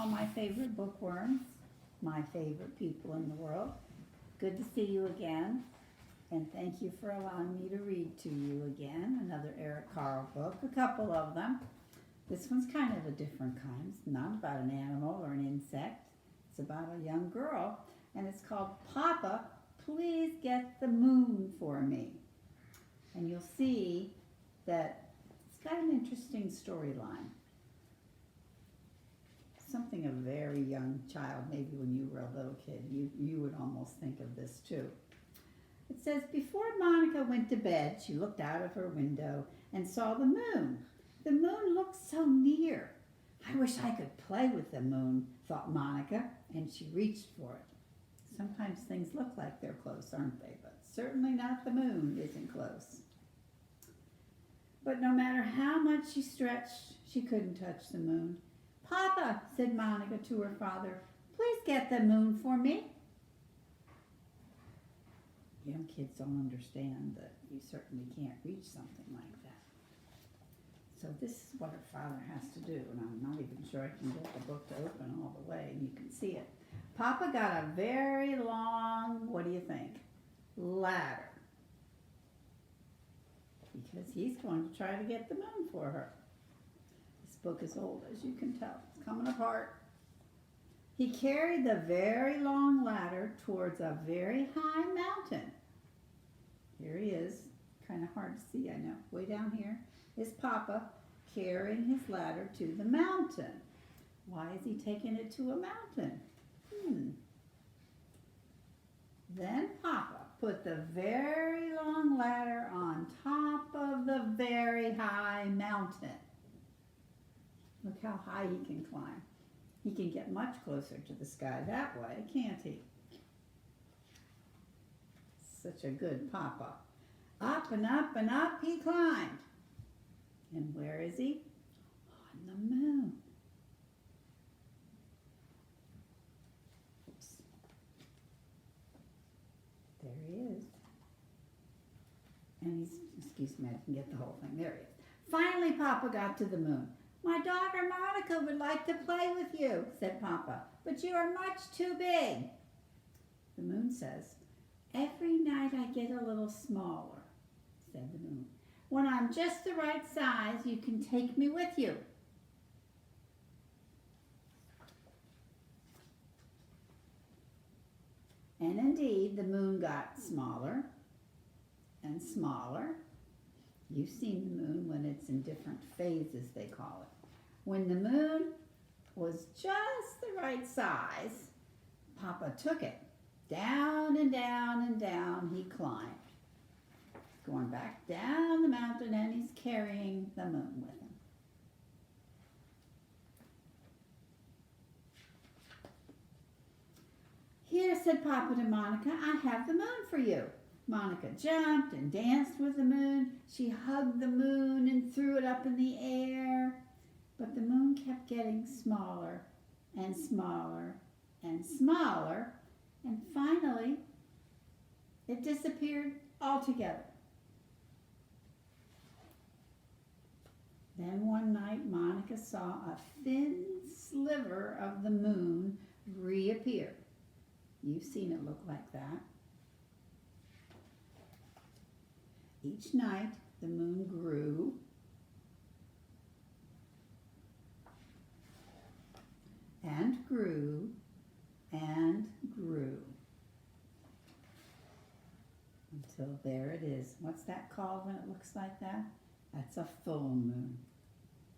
my favorite bookworms, my favorite people in the world. Good to see you again, and thank you for allowing me to read to you again. Another Eric Carle book, a couple of them. This one's kind of a different kind. It's not about an animal or an insect. It's about a young girl, and it's called Papa, Please Get the Moon for Me. And you'll see that it's got an interesting storyline. Something a very young child, maybe when you were a little kid, you would almost think of this too. It says, before Monica went to bed, she looked out of her window and saw the moon. The moon looked so near. I wish I could play with the moon, thought Monica, and she reached for it. Sometimes things look like they're close, aren't they? But certainly not the moon isn't close. But no matter how much she stretched, she couldn't touch the moon. Papa, said Monica to her father, please get the moon for me. Young kids don't understand that you certainly can't reach something like that. So this is what her father has to do, and I'm not even sure I can get the book to open all the way, and you can see it. Papa got a very long, what do you think, ladder. Because he's going to try to get the moon for her. This book is old, as you can tell. It's coming apart. He carried the very long ladder towards a very high mountain. Here he is. Kind of hard to see, I know. Way down here is Papa carrying his ladder to the mountain. Why is he taking it to a mountain? Then Papa put the very long ladder on top of the very high mountain. Look how high he can climb. He can get much closer to the sky that way, can't he? Such a good Papa. Up and up and up he climbed. And where is he? On the moon. Oops. There he is. And he's, excuse me, I can get the whole thing. There he is. Finally, Papa got to the moon. My daughter Monica would like to play with you, said Papa, but you are much too big. The moon says, every night I get a little smaller, said the moon. When I'm just the right size, you can take me with you. And indeed, the moon got smaller and smaller. You've seen the moon when it's in different phases, they call it. When the moon was just the right size, Papa took it. Down and down and down he climbed. Going back down the mountain, and he's carrying the moon with him. Here, said Papa to Monica, I have the moon for you. Monica jumped and danced with the moon. She hugged the moon and threw it up in the air. But the moon kept getting smaller and smaller and smaller, and finally it disappeared altogether. Then one night Monica saw a thin sliver of the moon reappear. You've seen it look like that. Each night the moon grew and grew and grew until there it is. What's that called when it looks like that? That's a full moon.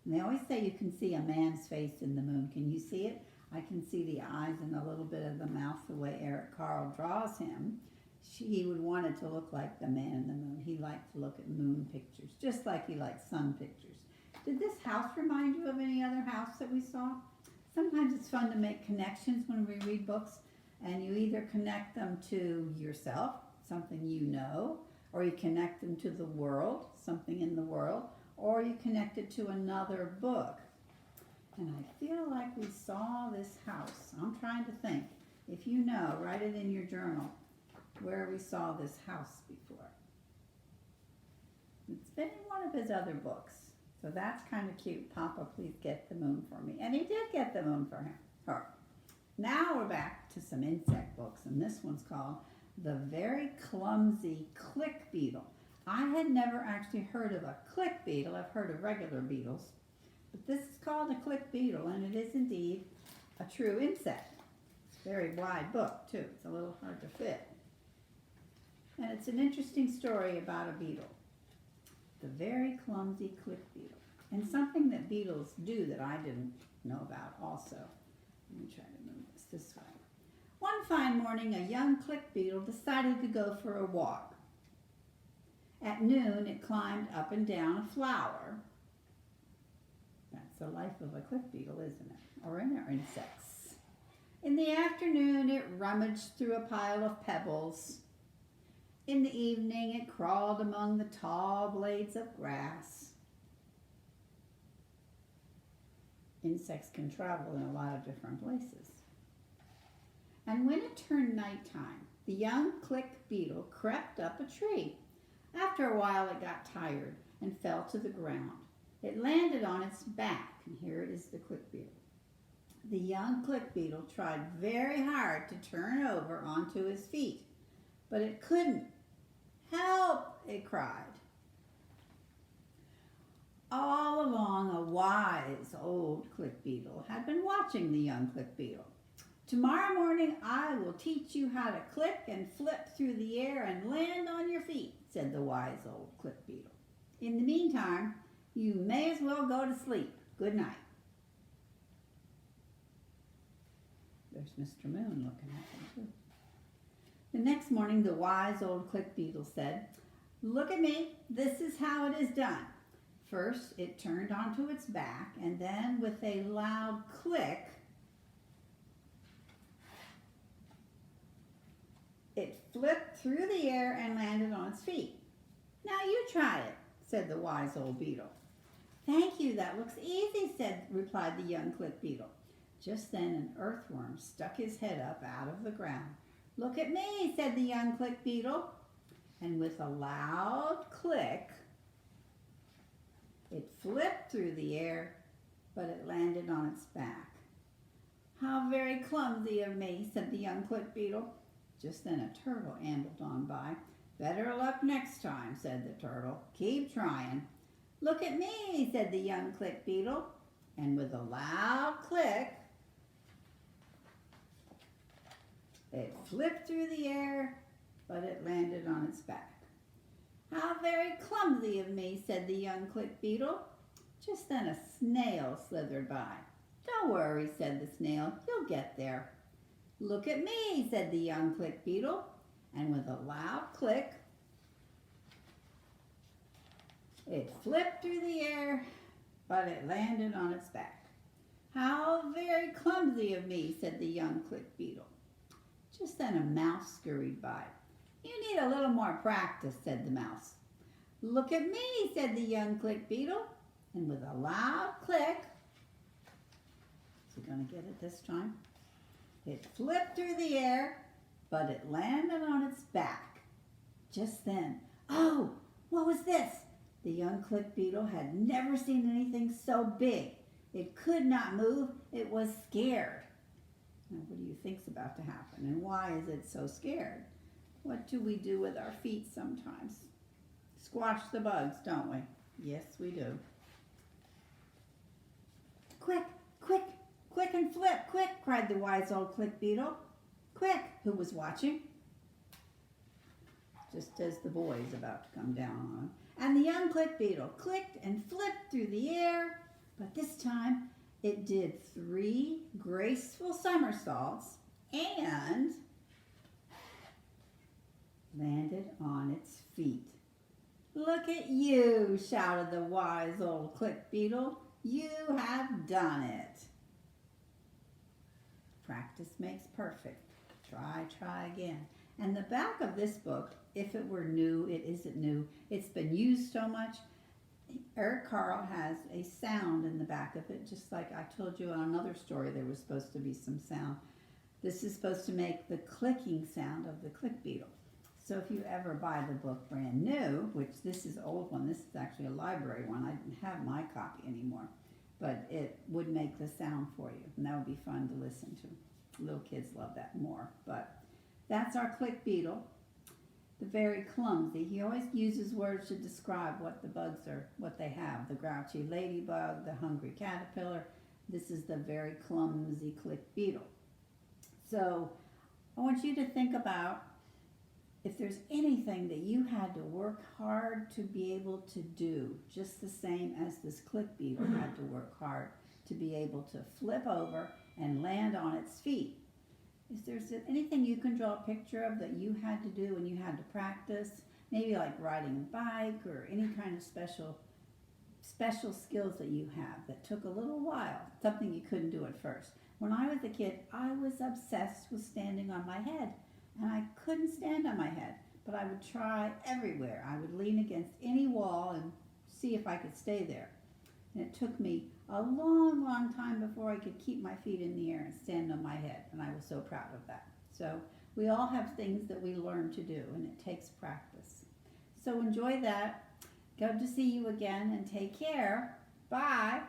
And they always say you can see a man's face in the moon. Can you see it? I can see the eyes and a little bit of the mouth the way Eric Carle draws him. He would want it to look like the man in the moon. He liked to look at moon pictures, just like he liked sun pictures. Did this house remind you of any other house that we saw? Sometimes it's fun to make connections when we read books, and you either connect them to yourself, something you know, or you connect them to the world, something in the world, or you connect it to another book. And I feel like we saw this house. I'm trying to think. If you know, write it in your journal where we saw this house before. It's been in one of his other books. So that's kind of cute. Papa, please get the moon for me. And he did get the moon for All right. Now we're back to some insect books, and this one's called The Very Clumsy Click Beetle. I had never actually heard of a click beetle. I've heard of regular beetles, but this is called a click beetle, and it is indeed a true insect. It's a very wide book, too. It's a little hard to fit. And it's an interesting story about a beetle. The Very Clumsy Click Beetle. And something that beetles do that I didn't know about also. Let me try to move this way. One fine morning, a young click beetle decided to go for a walk. At noon, it climbed up and down a flower. That's the life of a click beetle, isn't it? Or in our insects. In the afternoon, it rummaged through a pile of pebbles. In the evening, it crawled among the tall blades of grass. Insects can travel in a lot of different places. And when it turned nighttime, the young click beetle crept up a tree. After a while, it got tired and fell to the ground. It landed on its back, and here it is, the click beetle. The young click beetle tried very hard to turn over onto his feet, but it couldn't. Help, it cried. All along, a wise old click beetle had been watching the young click beetle. Tomorrow morning, I will teach you how to click and flip through the air and land on your feet, said the wise old click beetle. In the meantime, you may as well go to sleep. Good night. There's Mr. Moon looking at them, too. The next morning, the wise old click beetle said, "Look at me. This is how it is done." First, it turned onto its back, and then with a loud click, it flipped through the air and landed on its feet. "Now you try it," said the wise old beetle. "Thank you, that looks easy," replied the young click beetle. Just then an earthworm stuck his head up out of the ground. "Look at me," said the young click beetle. And with a loud click, it flipped through the air, but it landed on its back. "How very clumsy of me," said the young click beetle. Just then a turtle ambled on by. "Better luck next time," said the turtle. "Keep trying." "Look at me," said the young click beetle. And with a loud click, it flipped through the air, but it landed on its back. "How very clumsy of me," said the young click beetle. Just then a snail slithered by. "Don't worry," said the snail. "You'll get there." "Look at me," said the young click beetle. And with a loud click, it flipped through the air, but it landed on its back. "How very clumsy of me," said the young click beetle. Just then a mouse scurried by. "You need a little more practice," said the mouse. "Look at me," said the young click beetle. And with a loud click, is he going to get it this time? It flipped through the air, but it landed on its back. Just then, oh, what was this? The young click beetle had never seen anything so big. It could not move. It was scared. Now, what do you think's about to happen, and why is it so scared? What do we do with our feet sometimes? Squash the bugs, don't we? Yes, we do. "Quick, quick, quick and flip, quick," cried the wise old click beetle. "Quick," who was watching, just as the boy is about to come down on him. And the young click beetle clicked and flipped through the air, but this time it did 3 graceful somersaults and landed on its feet. "Look at you," shouted the wise old click beetle. "You have done it." Practice makes perfect. Try again. And the back of this book, if it were new, it isn't new. It's been used so much. Eric Carle has a sound in the back of it, just like I told you on another story there was supposed to be some sound. This is supposed to make the clicking sound of the click beetle. So if you ever buy the book brand new, which this is an old one, this is actually a library one, I didn't have my copy anymore. but it would make the sound for you, and that would be fun to listen to. Little kids love that more. But that's our click beetle. The very clumsy. He always uses words to describe what the bugs are, what they have. The grouchy ladybug, the hungry caterpillar. This is the very clumsy click beetle. So I want you to think about if there's anything that you had to work hard to be able to do, just the same as this click beetle had to work hard to be able to flip over and land on its feet. Is there anything you can draw a picture of that you had to do and you had to practice? Maybe like riding a bike or any kind of special skills that you have that took a little while, something you couldn't do at first. When I was a kid, I was obsessed with standing on my head, and I couldn't stand on my head, but I would try everywhere. I would lean against any wall and see if I could stay there. And it took me a long, long time before I could keep my feet in the air and stand on my head, and I was so proud of that. So we all have things that we learn to do, and it takes practice. So enjoy that. Good to see you again, and take care. Bye.